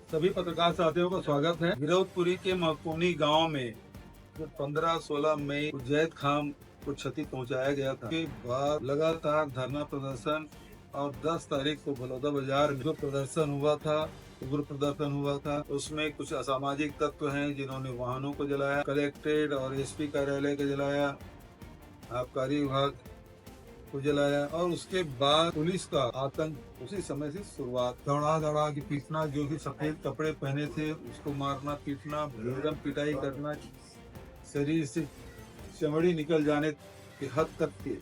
सभी पत्रकार साथियों का स्वागत है। गिरौदपुरी के मकोनी गांव में जो 15-16 मई को जैद खान को क्षति पहुंचाया गया था के बाद लगातार धरना प्रदर्शन और 10 तारीख को बलौदा बाजार में जो प्रदर्शन हुआ था, उग्र प्रदर्शन हुआ था, उसमें कुछ असामाजिक तत्व हैं जिन्होंने वाहनों को जलाया, कलेक्ट्रेट और एसपी कार्यालय को जलाया, आबकारी विभाग को जलाया और उसके बाद पुलिस का आतंक उसी समय से शुरुआत। दौड़ा दौड़ा के पीटना, जो भी सफेद कपड़े पहने थे उसको मारना पीटना, बेदम पिटाई करना, शरीर से चमड़ी निकल जाने की हद तक की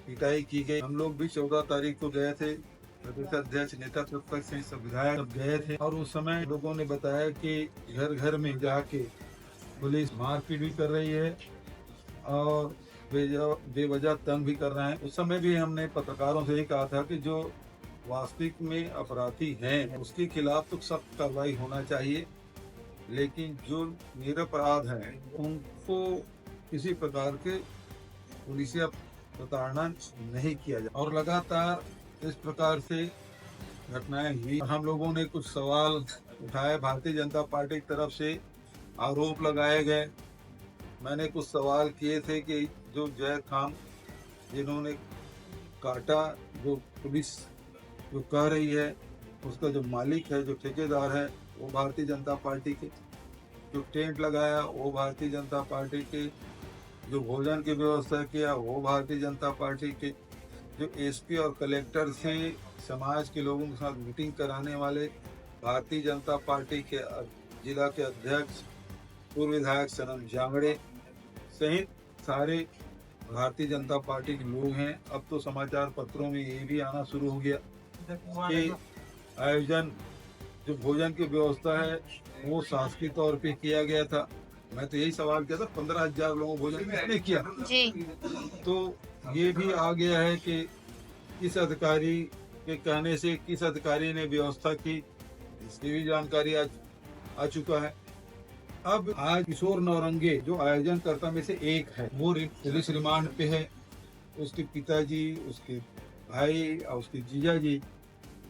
पिटाई की गई। हम लोग भी 14 तारीख को गए थे, प्रदेश अध्यक्ष नेता प्रतिपक्ष से सब विधायक सब गए थे और उस समय लोगों ने बताया कि घर घर में जाके पुलिस मारपीट भी कर रही है और बेवजह तंग भी कर रहे हैं। उस समय भी हमने पत्रकारों से ये कहा था कि जो वास्तविक में अपराधी हैं उसके खिलाफ तो सख्त कार्रवाई होना चाहिए, लेकिन जो निरपराध हैं उनको किसी प्रकार के पुलिसिया प्रताड़ना नहीं किया जाए। और लगातार इस प्रकार से घटनाएं हुई। हम लोगों ने कुछ सवाल उठाए, भारतीय जनता पार्टी की तरफ से आरोप लगाए गए। मैंने कुछ सवाल किए थे कि जो जैद खान जिन्होंने काटा, जो पुलिस जो कह रही है उसका जो मालिक है, जो ठेकेदार है वो भारतीय जनता पार्टी के, जो टेंट लगाया वो भारतीय जनता पार्टी के, जो भोजन की व्यवस्था किया वो भारतीय जनता पार्टी के, जो एसपी और कलेक्टर से समाज के लोगों के साथ मीटिंग कराने वाले भारतीय जनता पार्टी के जिला के अध्यक्ष पूर्व विधायक सनम जांगड़े सहित सारे भारतीय जनता पार्टी के लोग हैं। अब तो समाचार पत्रों में ये भी आना शुरू हो गया कि आयोजन जो भोजन की व्यवस्था है वो शासकीय तौर पे किया गया था। मैं तो यही सवाल किया था, 15,000 लोगों को भोजन किसने किया जी। तो ये भी आ गया है कि किस अधिकारी के कहने से किस अधिकारी ने व्यवस्था की, इसकी भी जानकारी आ चुका है। अब आज किशोर नौरंगे जो आयोजन कर्ता में से एक है वो पुलिस रिमांड पे है। उसके पिताजी, उसके भाई और उसके जीजा जी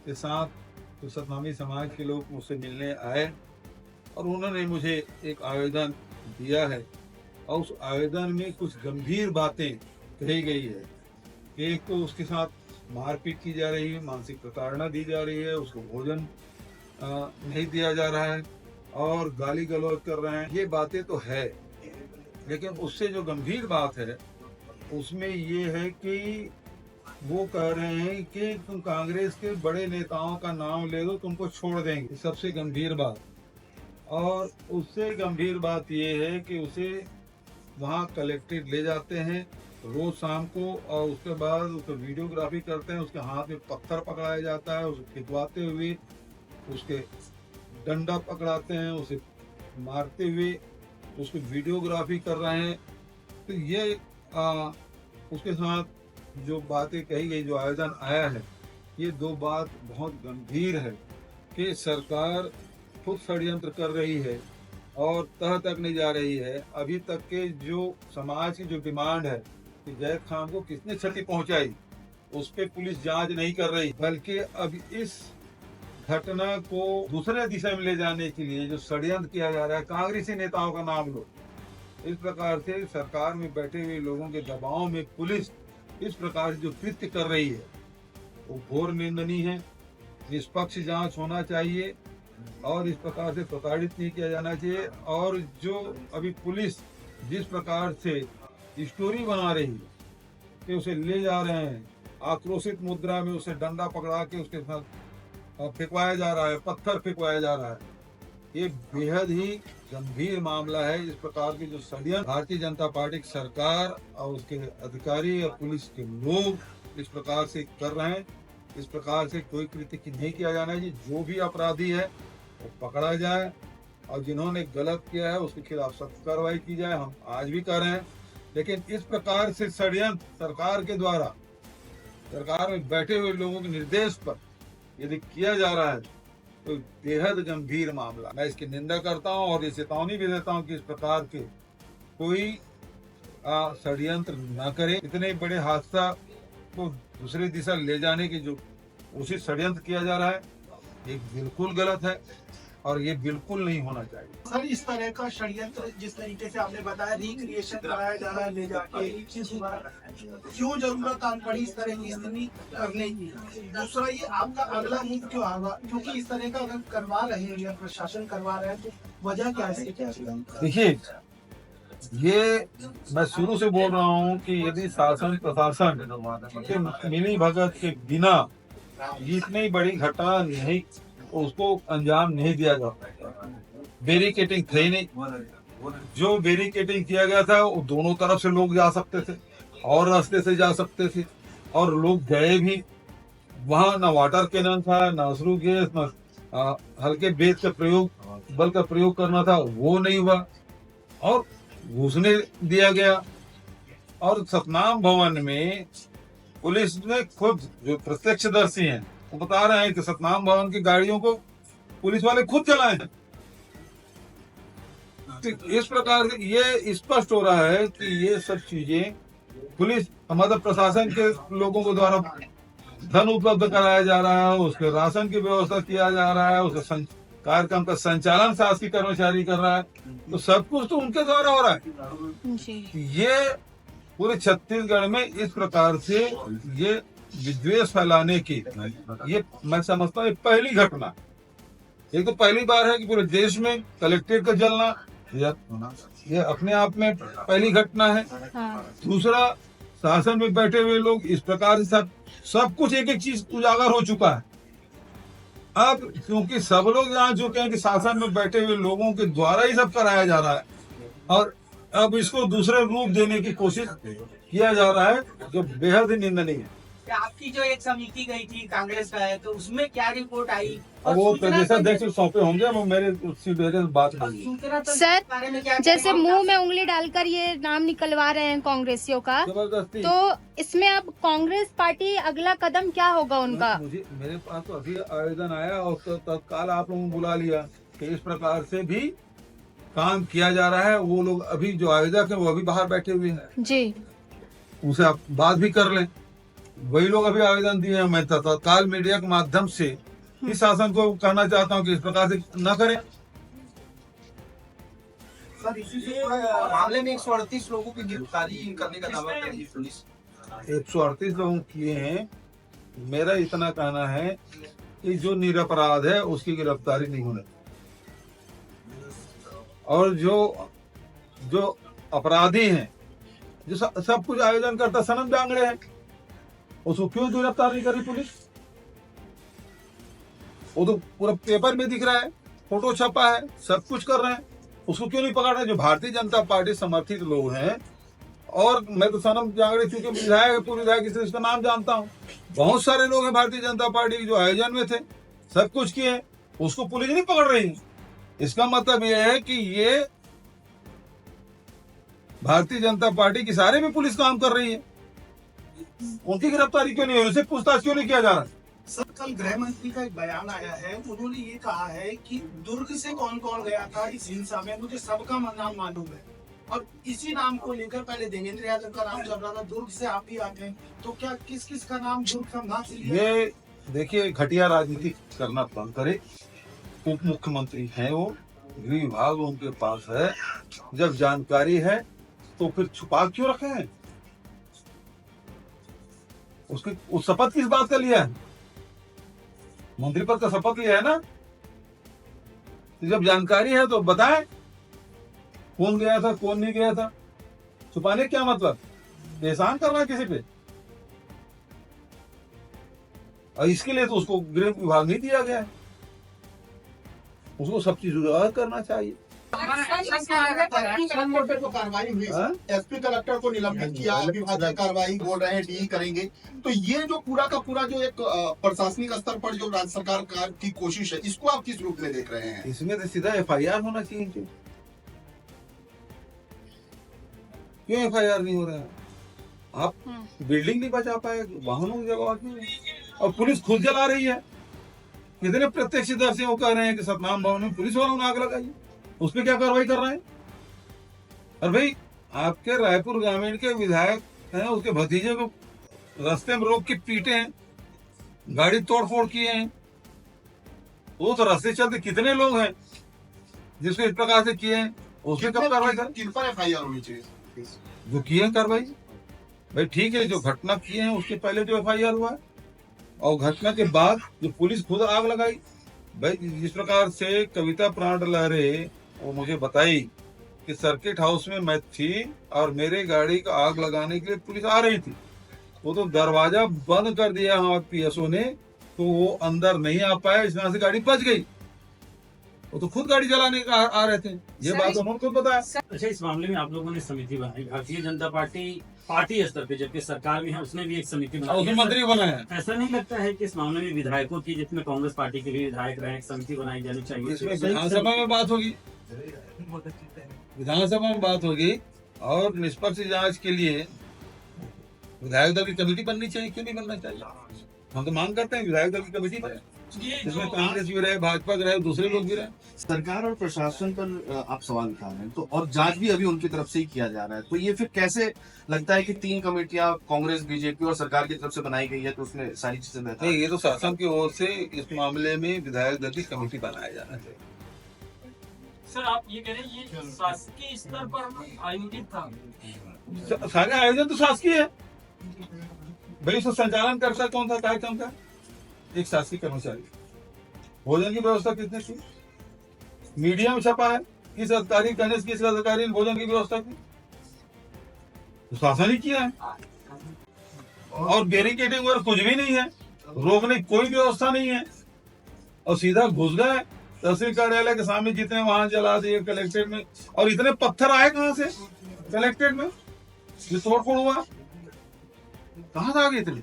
के साथ तो सतनामी समाज के लोग मुझसे मिलने आए और उन्होंने मुझे एक आवेदन दिया है और उस आवेदन में कुछ गंभीर बातें कही गई है कि एक तो उसके साथ मारपीट की जा रही है, मानसिक प्रताड़ना दी जा रही है, उसको भोजन नहीं दिया जा रहा है और गाली गलौज कर रहे हैं। ये बातें तो है, लेकिन उससे जो गंभीर बात है उसमें ये है कि वो कह रहे हैं कि तुम कांग्रेस के बड़े नेताओं का नाम ले दो, तुमको छोड़ देंगे। सबसे गंभीर बात। और उससे गंभीर बात ये है कि उसे वहाँ कलेक्ट्रेट ले जाते हैं रोज शाम को और उसके बाद उसको वीडियोग्राफी करते हैं, उसके हाथ में पत्थर पकड़ाया जाता है, उसे खिंचवाते हुए उसके डंडा पकड़ाते हैं, उसे मारते हुए उसको वीडियोग्राफी कर रहे हैं। तो ये उसके साथ जो बातें कही गई, जो आयोजन आया है, ये दो बात बहुत गंभीर है कि सरकार खुद षड्यंत्र कर रही है और तह तक नहीं जा रही है। अभी तक के जो समाज की जो डिमांड है कि जैद खान को किसने क्षति पहुंचाई उस पर पुलिस जांच नहीं कर रही, बल्कि अब इस घटना को दूसरे दिशा में ले जाने के लिए जो षड्यंत्र किया जा रहा है, कांग्रेसी नेताओं का नाम लो, इस प्रकार से सरकार में बैठे हुए लोगों के दबाव में पुलिस इस प्रकार से जो कृत्य कर रही है वो घोर निंदनीय है। निष्पक्ष जांच होना चाहिए और इस प्रकार से प्रताड़ित नहीं किया जाना चाहिए। और जो अभी पुलिस जिस प्रकार से स्टोरी बना रही है कि उसे ले जा रहे हैं, आक्रोशित मुद्रा में उसे डंडा पकड़ा के उसके साथ फेंकवाया जा रहा है, पत्थर फेंकवाया जा रहा है, ये बेहद ही गंभीर मामला है। इस प्रकार की जो षड्यंत्र भारतीय जनता पार्टी की सरकार और उसके अधिकारी और पुलिस के लोग इस प्रकार से कर रहे हैं, इस प्रकार से कोई कृत्य नहीं किया जाना चाहिए। जो भी अपराधी है वो पकड़ा जाए और जिन्होंने गलत किया है उसके खिलाफ सख्त कार्रवाई की जाए। हम आज भी कर रहे हैं, लेकिन इस प्रकार से षड्यंत्र सरकार के द्वारा, सरकार में बैठे हुए लोगों के निर्देश पर यदि किया जा रहा है तो बेहद गंभीर मामला। मैं इसकी निंदा करता हूं और ये चेतावनी भी देता हूं कि इस प्रकार के कोई षड्यंत्र न करे। इतने बड़े हादसा को दूसरी दिशा ले जाने की जो उसी षड्यंत्र किया जा रहा है, ये बिल्कुल गलत है। और ये बिल्कुल नहीं होना चाहिए। सर, इस तरह का षड्यंत्र जिस तरीके से आपने बताया, रिक्रिएशन कराया जा रहा है ले जाके, क्यों जरूरत आन पड़ी इस तरह की स्थिति करने की? दूसरा, ये आपका अगला मूव क्यों आगा, क्योंकि इस तरह का अगर करवा रहे हैं या प्रशासन करवा रहा है तो वजह क्या है? देखिए, ये मैं शुरू से बोल रहा हूँ कि यदि शासन प्रशासन के मिली भगत के बिना इतनी बड़ी घटना नहीं, उसको अंजाम नहीं दिया जाता। बैरिकेडिंग थे नहीं, जो बैरिकेडिंग किया गया था वो दोनों तरफ से लोग जा सकते थे और रास्ते से जा सकते थे, और लोग गए भी। वहां ना वाटर कैनन था, ना अश्रु गैस, ना हल्के बेस का प्रयोग, बल का प्रयोग करना था, वो नहीं हुआ और घुसने दिया गया। और सतनाम भवन में पुलिस ने खुद, जो प्रत्यक्षदर्शी हैं, वो बता रहे हैं कि सतनाम भवन की गाड़ियों को पुलिस वाले खुद चलाए हैं। तो इस प्रकार से ये स्पष्ट हो रहा है कि ये सब चीजें पुलिस, मतलब प्रशासन के लोगों को द्वारा धन उपलब्ध कराया जा रहा है, उसके राशन की व्यवस्था किया जा रहा है, उसके कार्यक्रम का संचालन शासकीय कर्मचारी कर रहा है, तो सब कुछ तो उनके द्वारा हो रहा है। ये पूरे छत्तीसगढ़ में इस प्रकार से ये विद्वेष फैलाने की, ये मैं समझता हूँ पहली घटना। एक तो पहली बार है कि पूरे देश में कलेक्ट्रेट का जलना, ये अपने आप में पहली घटना है। दूसरा, शासन में बैठे हुए लोग इस प्रकार से सब कुछ एक एक चीज उजागर हो चुका है। अब क्योंकि सब लोग जान चुके हैं कि शासन में बैठे हुए लोगों के द्वारा ही सब कराया जा रहा है, और अब इसको दूसरे रूप देने की कोशिश किया जा रहा है, जो बेहद ही निंदनीय है। आपकी जो एक समिति गई थी कांग्रेस का है, तो उसमें क्या रिपोर्ट आई? और वो प्रदेशाध्यक्ष सौंपे होंगे, वो मेरे उससे बात नहीं। सर, जैसे मुंह में उंगली डालकर ये नाम निकलवा रहे हैं कांग्रेसियों का, जबरदस्ती, तो इसमें अब कांग्रेस पार्टी अगला कदम क्या होगा उनका? मुझे, मेरे पास तो अभी आवेदन आया और तत्काल आप लोगों को बुला लिया कि इस प्रकार से भी काम किया जा रहा है। वो लोग अभी जो आवेदक है वो अभी बाहर बैठे हुए हैं जी, उनसे आप बात भी कर लें। वही लोग अभी आवेदन दिए हैं। मैं तत्काल मीडिया के माध्यम से इस शासन को कहना चाहता हूँ कि इस प्रकार से न करें। सर, इसी से मामले में 138 लोगों की गिरफ्तारी करने का दावा कर रही पुलिस। 138 लोगों किए हैं। मेरा इतना कहना है कि जो निरपराध है उसकी गिरफ्तारी नहीं होने, और जो अपराधी हैं, जो सब कुछ आयोजन करता सनम जांगड़े है, उसको क्यों गिरफ्तार नहीं करी पुलिस? वो तो पूरा पेपर में दिख रहा है, फोटो छपा है, सब कुछ कर रहे हैं, उसको क्यों नहीं पकड़ रहे? जो भारतीय जनता पार्टी समर्थित लोग हैं, और मैं तो सनम जांगड़े चूंकि विधायक, पूर्व विधायक से इसका नाम जानता हूँ, बहुत सारे लोग हैं भारतीय जनता पार्टी के जो आयोजन में थे, सब कुछ किए, उसको पुलिस नहीं पकड़ रही है। इसका मतलब यह है कि ये भारतीय जनता पार्टी की सारे में पुलिस काम कर रही है। उनकी गिरफ्तारी क्यों नहीं हो रही? उनसे पूछताछ क्यों नहीं किया जा रहा? सर, कल गृह मंत्री का एक बयान आया है, उन्होंने ये कहा है कि दुर्ग से कौन कौन गया था इस हिंसा में, मुझे सबका नाम मालूम है, और इसी नाम को लेकर पहले देवेंद्र यादव का नाम चल रहा था, दुर्ग से आप ही आते हैं, तो क्या किस किस का नाम दुर्ग संभाग से लिया? ये देखिए, घटिया राजनीति करना बंद करे। उप मुख्यमंत्री हैं वो, गृह विभाग उनके पास है, जब जानकारी है तो फिर छुपा क्यों रखे हैं? उसके उस शपथ किस बात का लिया है? मंत्री पद का शपथ लिया है ना, तो जब जानकारी है तो बताएं कौन गया था, कौन नहीं गया था। छुपाने क्या मतलब? एहसान करना है किसी पे? और इसके लिए तो उसको गृह विभाग नहीं दिया गया है, उसको सब चीज उजागर करना चाहिए। कार्रवाई हुई, एसपी कलेक्टर को निलंबित किया, विभागीय कार्रवाई बोल रहे हैं, डी करेंगे, तो ये जो पूरा का पूरा जो एक प्रशासनिक स्तर पर जो राज्य सरकार की कोशिश है, इसको आप किस रूप में देख रहे हैं? इसमें तो सीधा FIR होना चाहिए। क्यों FIR नहीं हो रहा है? आप बिल्डिंग नहीं बचा पाए, वाहनों की जगह क्यों? और पुलिस खुद जला रही है। कितने प्रत्यक्षदर्शी वो कह रहे हैं कि सतनाम भवन में पुलिस वालों ने आग लगाई, उस पर क्या कार्रवाई कर रहे हैं? और भाई, आपके रायपुर ग्रामीण के विधायक हैं, उसके भतीजे को रास्ते में रोक के पीटे हैं, गाड़ी तोड़फोड़ किए हैं, वो तो रास्ते चलते कितने लोग हैं जिसको इस प्रकार से किए हैं, उसमें कब कार्रवाई कर, किन पर एफआईआर होनी चाहिए? जो किए हैं कार्रवाई। भाई ठीक है, जो घटना किए हैं उसके पहले जो एफआईआर हुआ है, और घटना के बाद जो पुलिस खुद आग लगाई। भाई जिस प्रकार से कविता प्राण लहरे वो मुझे बताई कि सर्किट हाउस में मैं थी और मेरे गाड़ी का आग लगाने के लिए पुलिस आ रही थी, वो तो दरवाजा बंद कर दिया हमारे पीएसओ ने, तो वो अंदर नहीं आ पाया, इस वजह से गाड़ी बच गई। वो तो खुद गाड़ी चलाने का आ रहे थे, ये बात उन्होंने खुद बताया। अच्छा, इस मामले में आप लोगों ने समिति बनाई, भारतीय जनता पार्टी पार्टी स्तर पे, जबकि सरकार में है उसने भी एक समिति और बनाई उसमें है। मंत्री बनाया। ऐसा नहीं लगता है कि इस मामले में विधायकों की, जिसमें कांग्रेस पार्टी के भी विधायक रहे, एक समिति बनाई जानी चाहिए? इसमें विधानसभा में बात होगी, विधानसभा में बात होगी, और निष्पक्ष जांच के लिए विधायक दल की कमेटी बननी चाहिए। क्यों नहीं बनना चाहिए? हम तो मांग करते हैं विधायक दल की कमेटी बने, जिसमें कांग्रेस भी रहे, भाजपा के रहे, दूसरे लोग भी रहे। सरकार और प्रशासन पर आप सवाल उठा रहे हैं, तो और जांच भी अभी उनकी तरफ से ही किया जा रहा है, तो ये फिर कैसे लगता है कि 3 कमेटियां कांग्रेस, बीजेपी और सरकार की तरफ से बनाई गई है, तो उसमें सारी चीजें बेहतर नहीं, ये तो शासन की ओर से इस मामले में विधायक दल की कमेटी बनाया जाना चाहिए। सर आप ये कह रहे हैं ये शासकीय स्तर पर आयोजित था? सारे आयोजन तो शासकीय है भाई, उसका संचालन करता कौन था कार्यक्रम का? एक शासकीय कर्मचारी। भोजन की व्यवस्था किसने की? मीडिया में छपा है, किस अधिकारी, गणेश किस अधिकारी ने भोजन की व्यवस्था की? तो शासन ही किया है। और बैरिकेडिंग वगैरह कुछ भी नहीं है, रोकने की कोई व्यवस्था नहीं है, और सीधा घुस गए तहसील कार्यालय के सामने, जितने वहां जला दिए कलेक्ट्रेट में। और इतने पत्थर आए कहां से कलेक्ट्रेट में? ये तोड़फोड़ हुआ, कहां से आ गए इतने?